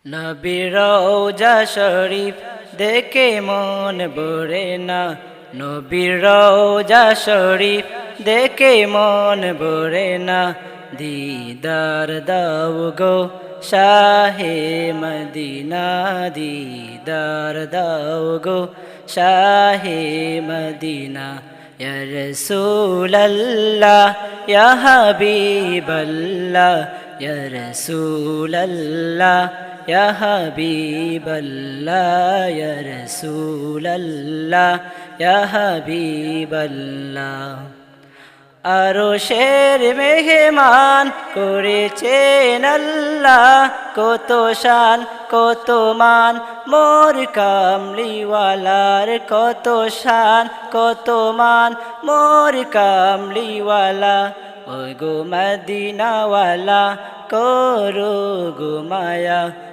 নবীর রওজা শরীফ দেখে মন ভরে না, নবীর রওজা শরীফ দেখে মন ভরে না। দিদার দাও গো শাহে মদিনা, দিদার দাও গো শাহে মদিনা। ইয়া রাসূলাল্লাহ ইয়া হাবিবাল্লাহ, ইয়া রাসূলাল্লাহ ইয়া হাবিবাল্লাহ, ইয়া রাসূলাল্লাহ ইয়া হাবিবাল্লাহ। আরশের মেহমান করেছেন আল্লাহ, কত শান কত মান মোর কামলিওয়ালার, কত শান কত মান মোর কামলিওয়ালা। ও গো মদিনাওয়ালা করো গো মায়া,